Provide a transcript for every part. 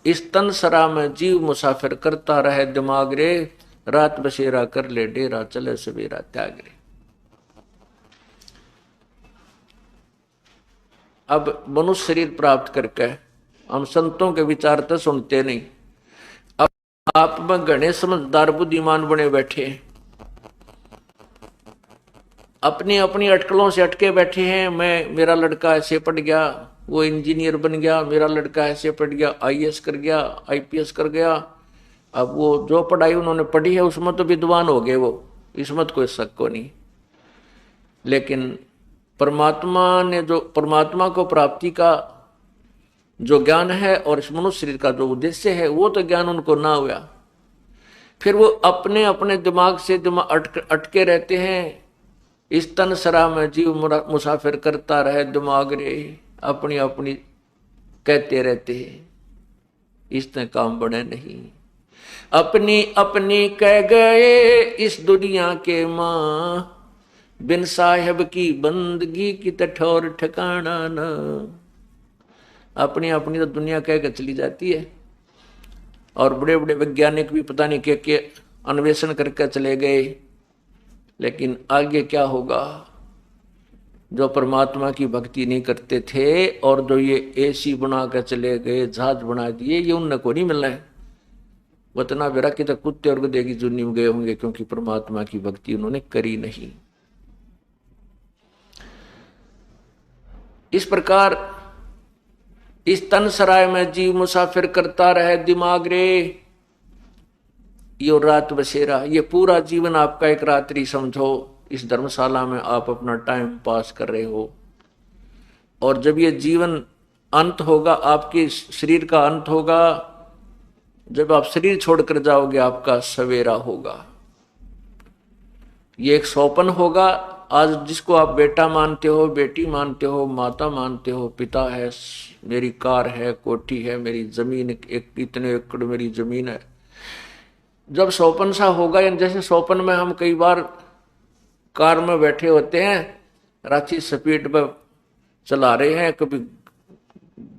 इस तन सरा में जीव मुसाफिर करता रहे दिमाग रे, रात बसेरा कर ले डेरा चले सवेरा त्याग रे। अब मनुष्य शरीर प्राप्त करके हम संतों के विचार तो सुनते नहीं। अब आप में घने समझदार बुद्धिमान बने बैठे हैं, अपनी अपनी अटकलों से अटके बैठे हैं। मेरा लड़का ऐसे पढ़ गया, वो इंजीनियर बन गया, मेरा लड़का ऐसे पढ़ गया, आईएएस कर गया, आईपीएस कर गया। अब वो जो पढ़ाई उन्होंने पढ़ी है उसमें तो विद्वान हो गए वो, इसमें तो कोई शक को नहीं। लेकिन परमात्मा ने जो परमात्मा को प्राप्ति का जो ज्ञान है और इस मनुष्य शरीर का जो उद्देश्य है वो तो ज्ञान उनको ना हुआ। फिर वो अपने अपने दिमाग से अटके रहते हैं। इस तन सरा में जीव मुसाफिर करता रहे दिमाग रे, अपनी अपनी कहते रहते हैं, इसने काम बने नहीं। अपनी अपनी कह गए इस दुनिया के मां, बिन साहेब की बंदगी की ठौर ठिकाना न। अपनी अपनी तो दुनिया कह के चली जाती है, और बड़े बड़े वैज्ञानिक भी पता नहीं क्या अन्वेषण करके चले गए, लेकिन आगे क्या होगा। जो परमात्मा की भक्ति नहीं करते थे और जो ये एसी बना कर चले गए, जहाज बना दिए, ये उन को नहीं मिलना है। वतना बेरा कि तो कुत्ते और गधे की जुन्नी में गए होंगे, क्योंकि परमात्मा की भक्ति उन्होंने करी नहीं। इस प्रकार इस तन सराय में जीव मुसाफिर करता रहे दिमाग रे, यो रात बसेरा। ये पूरा जीवन आपका एक रात्रि समझो, इस धर्मशाला में आप अपना टाइम पास कर रहे हो, और जब ये जीवन अंत होगा, आपके शरीर का अंत होगा, जब आप शरीर छोड़कर जाओगे आपका सवेरा होगा। ये एक सौपन होगा। आज जिसको आप बेटा मानते हो, बेटी मानते हो, माता मानते हो, पिता है, मेरी कार है, कोठी है, मेरी जमीन एक इतने एकड़ मेरी जमीन है, जब सौपन सा होगा, यानी जैसे सौपन में हम कई बार कार में बैठे होते हैं, रांची स्पीड पर चला रहे हैं, कभी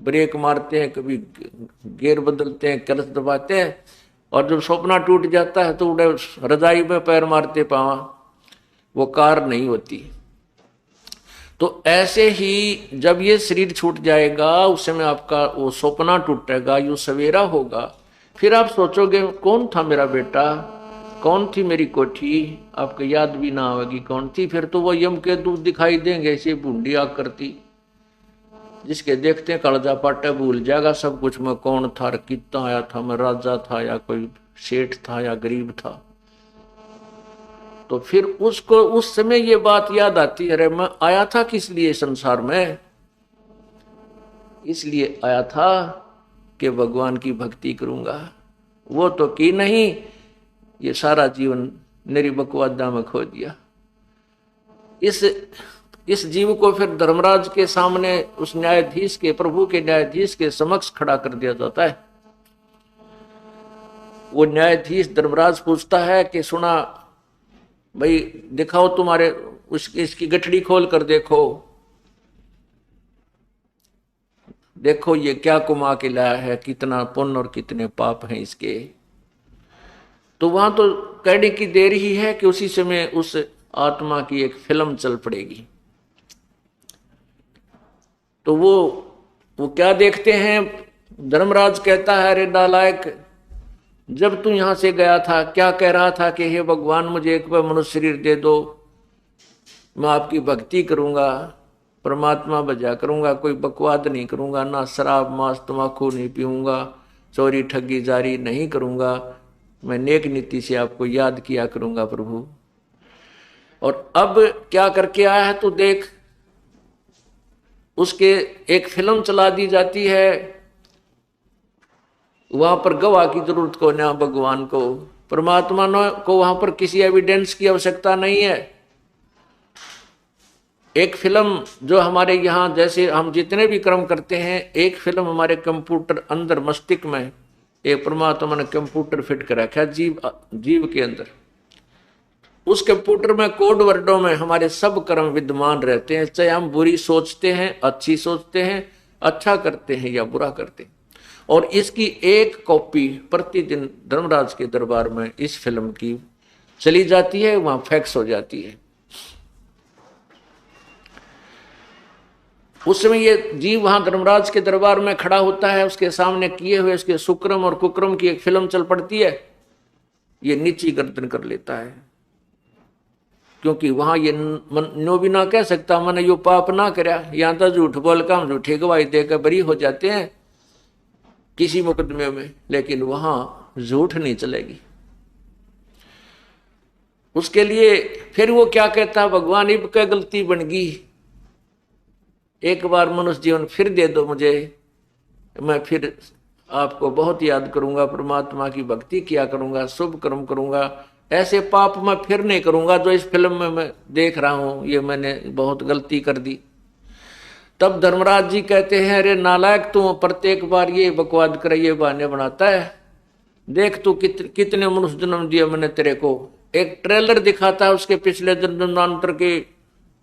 ब्रेक मारते हैं, कभी गियर बदलते हैं, क्लच दबाते हैं, और जब सपना टूट जाता है तो उड़े रजाई में पैर मारते पावा, वो कार नहीं होती। तो ऐसे ही जब ये शरीर छूट जाएगा, उस समय आपका वो सपना टूटेगा, यूं सवेरा होगा। फिर आप सोचोगे कौन था मेरा बेटा, कौन थी मेरी कोठी, आपको याद भी ना आएगी कौन थी। फिर तो वो यम के दूध दिखाई देंगे, ऐसे बूंदी आग करती, जिसके देखते हैं कलजा पाटा भूल जाएगा सब कुछ। मैं कौन था, कितना आया था, मैं राजा था या कोई सेठ था या गरीब था। तो फिर उसको उस समय ये बात याद आती है, अरे मैं आया था किस लिए संसार में, इसलिए आया था कि भगवान की भक्ति करूंगा। वो तो की नहीं, ये सारा जीवन मेरी बकवादा में खो दिया। इस जीव को फिर धर्मराज के सामने, उस न्यायाधीश के, प्रभु के न्यायाधीश के समक्ष खड़ा कर दिया जाता है। वो न्यायाधीश धर्मराज पूछता है कि सुना भाई, दिखाओ तुम्हारे इसकी गठड़ी खोल कर देखो, देखो ये क्या कुमा के लाया है, कितना पुण्य और कितने पाप हैं इसके। तो वहां तो कहने की देर ही है कि उसी समय उस आत्मा की एक फिल्म चल पड़ेगी। तो वो क्या देखते हैं, धर्मराज कहता है, अरे नालायक, जब तू यहां से गया था क्या कह रहा था कि हे भगवान मुझे एक बार मनुष्य शरीर दे दो, मैं आपकी भक्ति करूंगा, परमात्मा बजा करूंगा, कोई बकवाद नहीं करूंगा, ना शराब मांस तम्बाकू नहीं पीऊंगा, चोरी ठगी जारी नहीं करूंगा, मैं नेक नीति से आपको याद किया करूंगा प्रभु। और अब क्या करके आया है तू देख, उसके एक फिल्म चला दी जाती है। वहां पर गवाह की जरूरत को ना भगवान को, परमात्मा को वहां पर किसी एविडेंस की आवश्यकता नहीं है। एक फिल्म जो हमारे यहाँ, जैसे हम जितने भी कर्म करते हैं, एक फिल्म हमारे कंप्यूटर अंदर मस्तिष्क में एक परमात्मा ने कंप्यूटर फिट कर रखा है जीव के अंदर। उस कंप्यूटर में कोड वर्डों में हमारे सब कर्म विद्यमान रहते हैं, चाहे हम बुरी सोचते हैं, अच्छी सोचते हैं, अच्छा करते हैं या बुरा करते हैं। और इसकी एक कॉपी प्रतिदिन धर्मराज के दरबार में इस फिल्म की चली जाती है, वहां फैक्स हो जाती है। उस समय ये जीव वहां धर्मराज के दरबार में खड़ा होता है, उसके सामने किए हुए उसके सुक्रम और कुक्रम की एक फिल्म चल पड़ती है। ये नीची गर्दन कर लेता है, क्योंकि वहां ये नो भी ना कह सकता मैंने यो पाप ना करया। यहां तो झूठ बोल कर हम झूठी गवाही देकर बरी हो जाते हैं किसी मुकदमे में, लेकिन वहां झूठ नहीं चलेगी। उसके लिए फिर वो क्या कहता, भगवान इब क्या गलती बन गई, एक बार मनुष्य जीवन फिर दे दो मुझे, मैं फिर आपको बहुत याद करूंगा, परमात्मा की भक्ति किया करूंगा, शुभ कर्म करूंगा, ऐसे पाप मैं फिर नहीं करूंगा जो इस फिल्म में मैं देख रहा हूं, ये मैंने बहुत गलती कर दी। तब धर्मराज जी कहते हैं, अरे नालायक, तू प्रत्येक बार ये बकवाद कर, ये बहाने बनाता है, देख तू कितने मनुष्य जन्म दिया मैंने तेरे को। एक ट्रेलर दिखाता है उसके पिछले जन्मांतर के,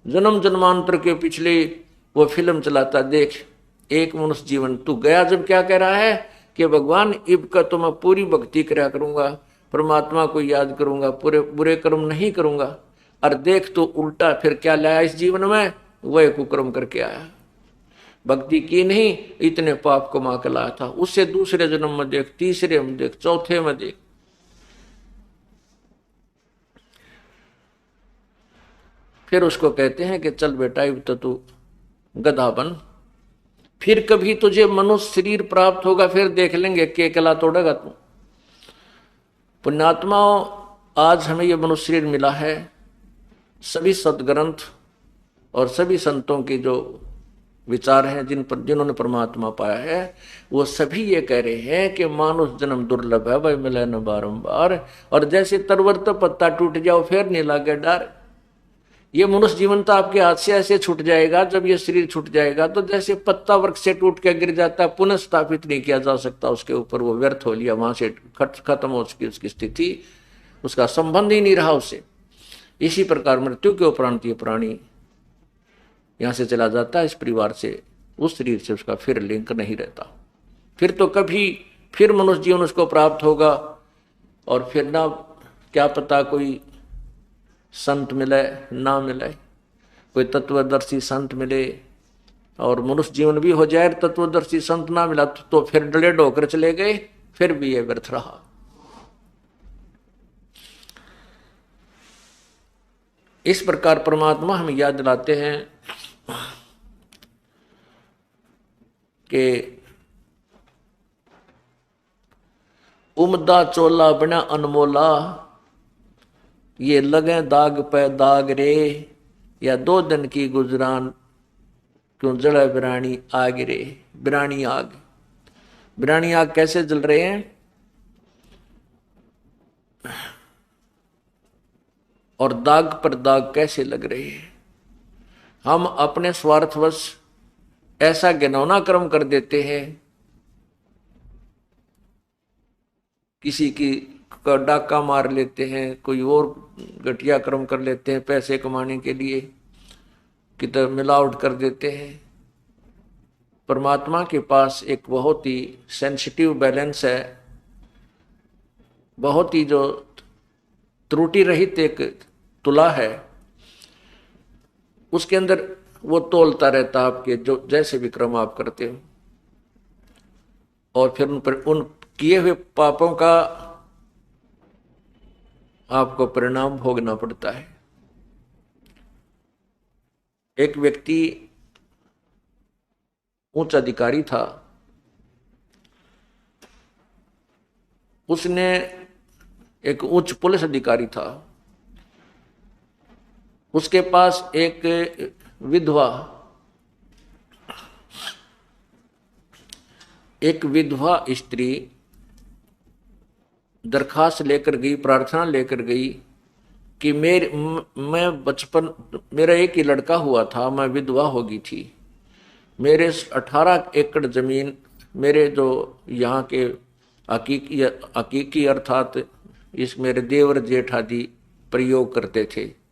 जन्म जन्मांतर के पिछले वो फिल्म चलाता, देख एक मनुष्य जीवन तू गया। जब क्या कह रहा है कि भगवान इब का तो मैं पूरी भक्ति कराया करूंगा, परमात्मा को याद करूंगा, पूरे बुरे कर्म नहीं करूंगा, और देख तो उल्टा फिर क्या लाया इस जीवन में, वह कुकर्म करके आया, भक्ति की नहीं, इतने पाप कमा के लाया था। उससे दूसरे जन्म में देख, तीसरे में देख, चौथे में देख। फिर उसको कहते हैं कि चल बेटा अब तो तू गधा बन, फिर कभी तुझे मनुष्य शरीर प्राप्त होगा, फिर देख लेंगे के कला तोड़ेगा तू। पुण्यात्माओं, आज हमें यह मनुष्य शरीर मिला है, सभी सदग्रंथ और सभी संतों के जो विचार हैं जिन्होंने परमात्मा पाया है, वो सभी ये कह रहे हैं कि मानुष जन्म दुर्लभ है, भाई मिले न बारंबार, और जैसे तरवर तो पत्ता टूट जाओ फिर नहीं लागे डर। ये मनुष्य जीवन तो आपके हाथ से ऐसे छूट जाएगा, जब ये शरीर छूट जाएगा तो जैसे पत्ता वृक्ष से टूट के गिर जाता है, पुनः स्थापित नहीं किया जा सकता उसके ऊपर, वो व्यर्थ हो लिया, वहां से खत्म हो उसकी स्थिति, उसका संबंध ही नहीं रहा उससे। इसी प्रकार मृत्यु के उपरांत ये प्राणी यहां से चला जाता है, इस परिवार से, उस शरीर से उसका फिर लिंक नहीं रहता। फिर तो कभी फिर मनुष्य जीवन उसको प्राप्त होगा, और फिर ना क्या पता कोई संत मिले ना मिले, कोई तत्वदर्शी संत मिले और मनुष्य जीवन भी हो जाए, तत्वदर्शी संत ना मिला तो फिर डले ढोकर चले गए, फिर भी ये व्यर्थ रहा। इस प्रकार परमात्मा हमें याद दिलाते हैं कि उमदा चोला बना अनमोला, ये लगे दाग पे दाग रे, या 2 दिन की गुजरान क्यों जड़ा बिरानी आग रे। बिरानी आग, बिरानी आग कैसे जल रहे हैं, और दाग पर दाग कैसे लग रहे हैं। हम अपने स्वार्थवश ऐसा घिनौना कर्म कर देते हैं, किसी की का डाका मार लेते हैं, कोई और घटिया कर्म कर लेते हैं पैसे कमाने के लिए, किधर मिलावट कर देते हैं। परमात्मा के पास एक बहुत ही सेंसिटिव बैलेंस है, बहुत ही जो त्रुटि रहित एक तुला है, उसके अंदर वो तोलता रहता आपके जो जैसे भी कर्म आप करते हो, और फिर उन किए हुए पापों का आपको परिणाम भोगना पड़ता है। एक व्यक्ति उच्च अधिकारी था, उसने एक उच्च पुलिस अधिकारी था, उसके पास एक विधवा स्त्री दरखास्त लेकर गई, प्रार्थना लेकर गई कि मैं बचपन, मेरा एक ही लड़का हुआ था, मैं विधवा हो गई थी, मेरे 18 एकड़ जमीन मेरे जो यहाँ के हकीकी अर्थात इस मेरे देवर जेठ आदि प्रयोग करते थे,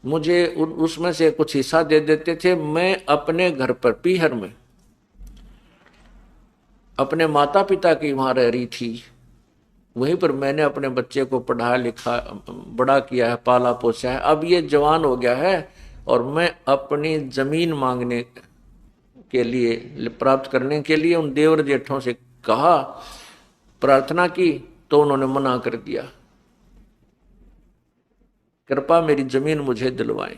मुझे उसमें से कुछ हिस्सा दे देते थे। मैं अपने घर पर पीहर में अपने माता पिता की वहां रह रही थी, वहीं पर मैंने अपने बच्चे को पढ़ाया लिखा बड़ा किया है, पाला पोसा है। अब ये जवान हो गया है और मैं अपनी जमीन मांगने के लिए, प्राप्त करने के लिए उन देवर जेठों से कहा, प्रार्थना की, तो उन्होंने मना कर दिया। कृपा मेरी जमीन मुझे दिलवाएं।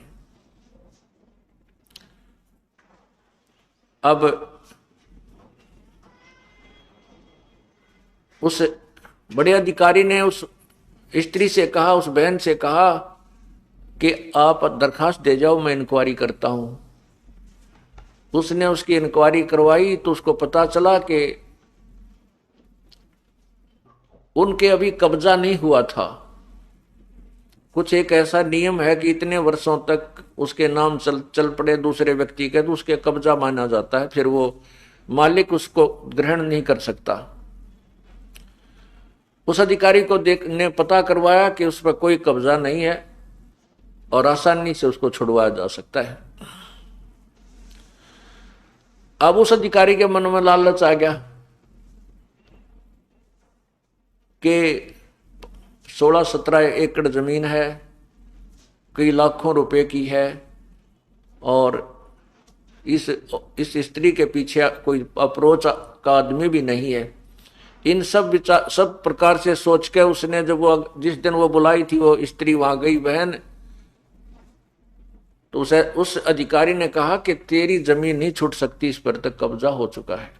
अब उस बड़े अधिकारी ने उस स्त्री से कहा, उस बहन से कहा कि आप दरखास्त दे जाओ, मैं इंक्वायरी करता हूं। उसने उसकी इंक्वायरी करवाई तो उसको पता चला कि उनके अभी कब्जा नहीं हुआ था। कुछ एक ऐसा नियम है कि इतने वर्षों तक उसके नाम चल पड़े दूसरे व्यक्ति के तो उसके कब्जा माना जाता है, फिर वो मालिक उसको ग्रहण नहीं कर सकता। उस अधिकारी को ने पता करवाया कि उस पर कोई कब्जा नहीं है और आसानी से उसको छुड़वाया जा सकता है। अब उस अधिकारी के मन में लालच आ गया कि 16-17 एकड़ जमीन है, कई लाखों रुपए की है, और इस स्त्री के पीछे कोई अप्रोच का आदमी भी नहीं है। इन सब विचार, सब प्रकार से सोच के उसने जब वो जिस दिन वो बुलाई थी वो स्त्री वहां गई बहन, तो उस अधिकारी ने कहा कि तेरी जमीन नहीं छूट सकती, इस पर तक कब्जा हो चुका है।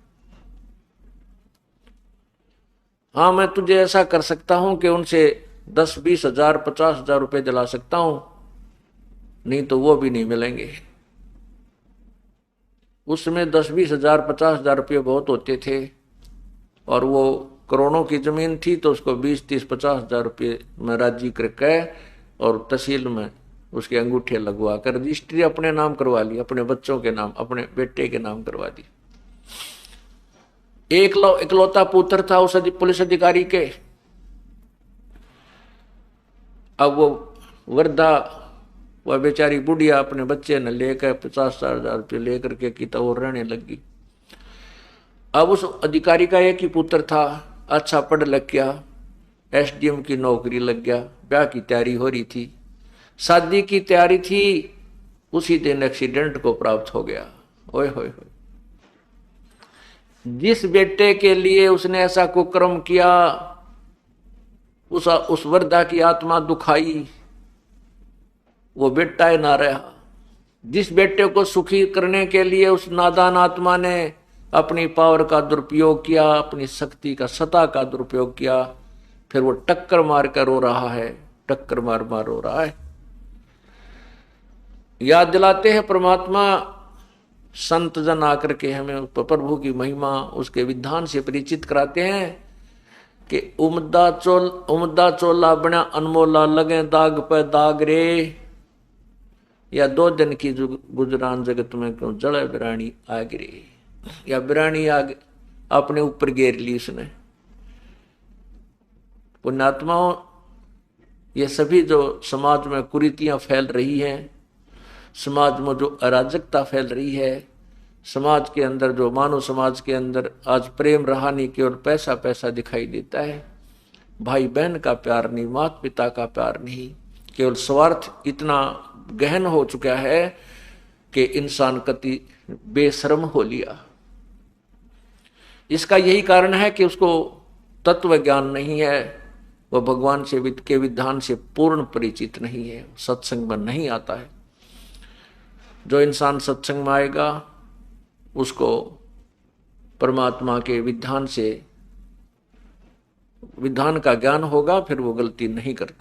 हाँ, मैं तुझे ऐसा कर सकता हूं कि उनसे 10-20 हजार 50 हजार रुपये दिला सकता हूं, नहीं तो वो भी नहीं मिलेंगे। उसमें 10-20 हजार 50 हजार रुपये बहुत होते थे और वो करोड़ों की जमीन थी, तो उसको 20-30-50 हजार रुपये में राजी करके और तहसील में उसके अंगूठे लगवा कर रजिस्ट्री अपने नाम करवा ली, अपने बच्चों के नाम, अपने बेटे के नाम करवा दी। इकलौता पुत्र था उस पुलिस अधिकारी के। अब वो वृद्धा, वह बेचारी बुढ़िया अपने बच्चे ने लेकर 50-60 हजार रुपये लेकर के की तो वो रहने लगी। अब उस अधिकारी का एक ही पुत्र था, अच्छा पढ़ लग गया, एसडीएम की नौकरी लग गया, ब्याह की तैयारी हो रही थी, शादी की तैयारी थी, उसी दिन एक्सीडेंट को प्राप्त हो गया। ओए होए होए, जिस बेटे के लिए उसने ऐसा कुकर्म किया, उस वृद्धा की आत्मा दुखाई, वो बेटा ही ना रहा। जिस बेटे को सुखी करने के लिए उस नादान आत्मा ने अपनी पावर का दुरुपयोग किया, अपनी शक्ति का सत्ता का दुरुपयोग किया, फिर वो टक्कर मार कर रो रहा है, टक्कर मार मार रो रहा है। याद दिलाते हैं परमात्मा, संत जन आकर के हमें प्रभु की महिमा, उसके विधान से परिचित कराते हैं कि उमदा चोला बना अनमोला, लगे दाग पे दाग रे, या 2 दिन की गुजरान जगत में क्यों जड़े बिरानी आग रे, या बिरानी आग अपने ऊपर घेर ली उसने। पुण्यात्माओं, ये सभी जो समाज में कुरीतियां फैल रही हैं, समाज में जो अराजकता फैल रही है, समाज के अंदर जो मानव समाज के अंदर आज प्रेम रहा नहीं, केवल पैसा पैसा दिखाई देता है, भाई बहन का प्यार नहीं, माता पिता का प्यार नहीं, केवल स्वार्थ इतना गहन हो चुका है कि इंसान कति बेशर्म हो लिया। इसका यही कारण है कि उसको तत्व ज्ञान नहीं है, वह भगवान से के विधान से पूर्ण परिचित नहीं है, सत्संग में नहीं आता है। जो इंसान सत्संग में आएगा उसको परमात्मा के विधान का ज्ञान होगा, फिर वो गलती नहीं करता।